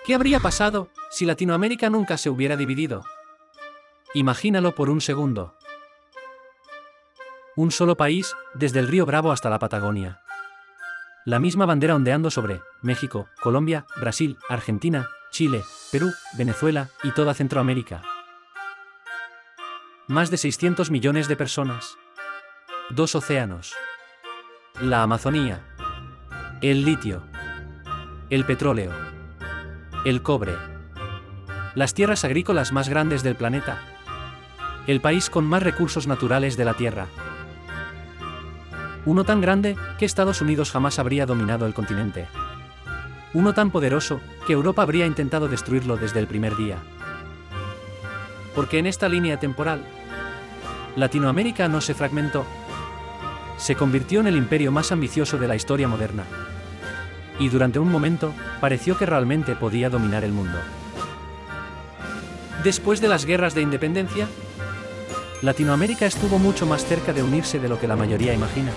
¿Qué habría pasado si Latinoamérica nunca se hubiera dividido? Imagínalo por un segundo. Un solo país, desde el río Bravo hasta la Patagonia. La misma bandera ondeando sobre México, Colombia, Brasil, Argentina, Chile, Perú, Venezuela y toda Centroamérica. Más de 600 millones de personas. 2 océanos. La Amazonía. El litio. El petróleo. El cobre. Las tierras agrícolas más grandes del planeta. El país con más recursos naturales de la Tierra. Uno tan grande que Estados Unidos jamás habría dominado el continente. Uno tan poderoso que Europa habría intentado destruirlo desde el primer día. Porque en esta línea temporal, Latinoamérica no se fragmentó. Se convirtió en el imperio más ambicioso de la historia moderna. Y durante un momento, pareció que realmente podía dominar el mundo. Después de las guerras de independencia, Latinoamérica estuvo mucho más cerca de unirse de lo que la mayoría imagina.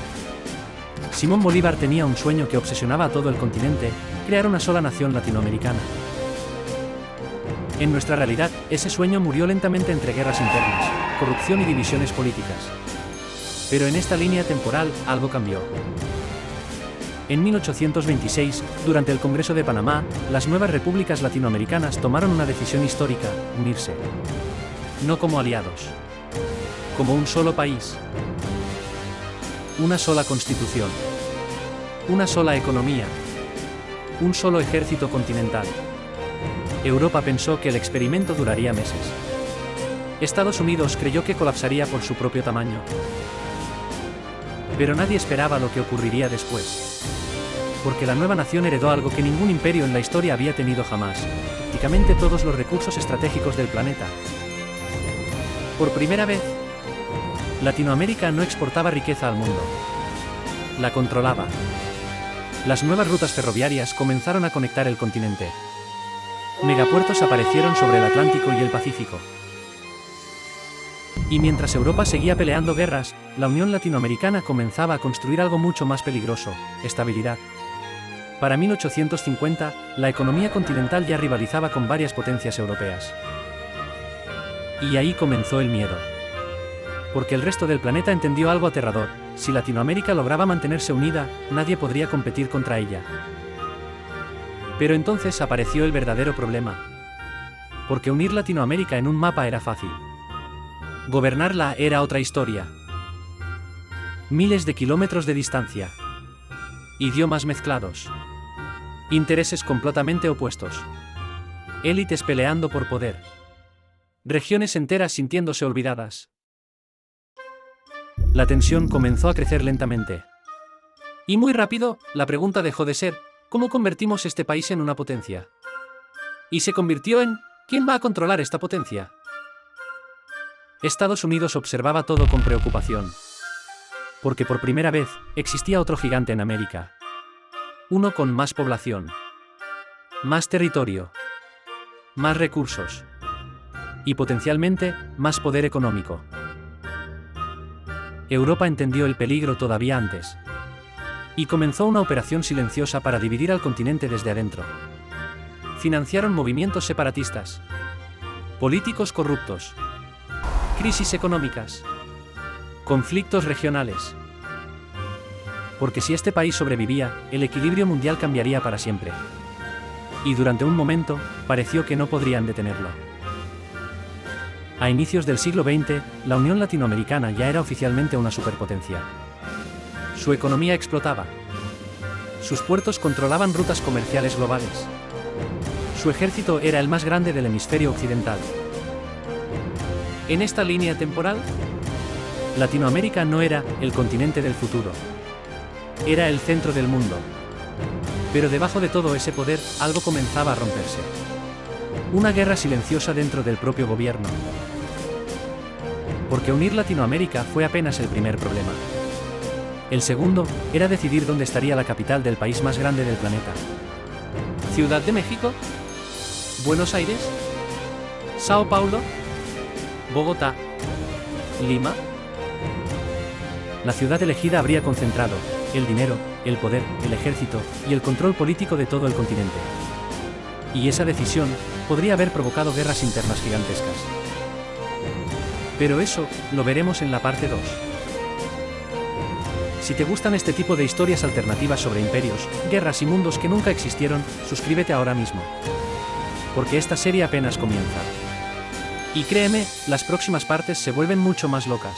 Simón Bolívar tenía un sueño que obsesionaba a todo el continente: crear una sola nación latinoamericana. En nuestra realidad, ese sueño murió lentamente entre guerras internas, corrupción y divisiones políticas. Pero en esta línea temporal, algo cambió. En 1826, durante el Congreso de Panamá, las nuevas repúblicas latinoamericanas tomaron una decisión histórica: unirse. No como aliados. Como un solo país. Una sola constitución. Una sola economía. Un solo ejército continental. Europa pensó que el experimento duraría meses. Estados Unidos creyó que colapsaría por su propio tamaño. Pero nadie esperaba lo que ocurriría después. Porque la nueva nación heredó algo que ningún imperio en la historia había tenido jamás: prácticamente todos los recursos estratégicos del planeta. Por primera vez, Latinoamérica no exportaba riqueza al mundo. La controlaba. Las nuevas rutas ferroviarias comenzaron a conectar el continente. Megapuertos aparecieron sobre el Atlántico y el Pacífico. Y mientras Europa seguía peleando guerras, la Unión Latinoamericana comenzaba a construir algo mucho más peligroso: estabilidad. Para 1850, la economía continental ya rivalizaba con varias potencias europeas. Y ahí comenzó el miedo. Porque el resto del planeta entendió algo aterrador: si Latinoamérica lograba mantenerse unida, nadie podría competir contra ella. Pero entonces apareció el verdadero problema. Porque unir Latinoamérica en un mapa era fácil. Gobernarla era otra historia. Miles de kilómetros de distancia. Idiomas mezclados. Intereses completamente opuestos. Élites peleando por poder. Regiones enteras sintiéndose olvidadas. La tensión comenzó a crecer lentamente. Y muy rápido, la pregunta dejó de ser: ¿cómo convertimos este país en una potencia? Y se convirtió en: ¿quién va a controlar esta potencia? Estados Unidos observaba todo con preocupación. Porque por primera vez, existía otro gigante en América. Uno con más población. Más territorio. Más recursos. Y potencialmente, más poder económico. Europa entendió el peligro todavía antes. Y comenzó una operación silenciosa para dividir al continente desde adentro. Financiaron movimientos separatistas. Políticos corruptos. Crisis económicas. Conflictos regionales. Porque si este país sobrevivía, el equilibrio mundial cambiaría para siempre. Y durante un momento, pareció que no podrían detenerlo. A inicios del siglo XX, la Unión Latinoamericana ya era oficialmente una superpotencia. Su economía explotaba. Sus puertos controlaban rutas comerciales globales. Su ejército era el más grande del hemisferio occidental. En esta línea temporal, Latinoamérica no era el continente del futuro. Era el centro del mundo. Pero debajo de todo ese poder, algo comenzaba a romperse. Una guerra silenciosa dentro del propio gobierno. Porque unir Latinoamérica fue apenas el primer problema. El segundo era decidir dónde estaría la capital del país más grande del planeta. ¿Ciudad de México? ¿Buenos Aires? ¿Sao Paulo? ¿Bogotá? ¿Lima? La ciudad elegida habría concentrado el dinero, el poder, el ejército y el control político de todo el continente. Y esa decisión podría haber provocado guerras internas gigantescas. Pero eso lo veremos en la parte 2. Si te gustan este tipo de historias alternativas sobre imperios, guerras y mundos que nunca existieron, suscríbete ahora mismo. Porque esta serie apenas comienza. Y créeme, las próximas partes se vuelven mucho más locas.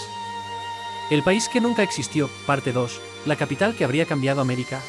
El país que nunca existió, parte 2, la capital que habría cambiado América,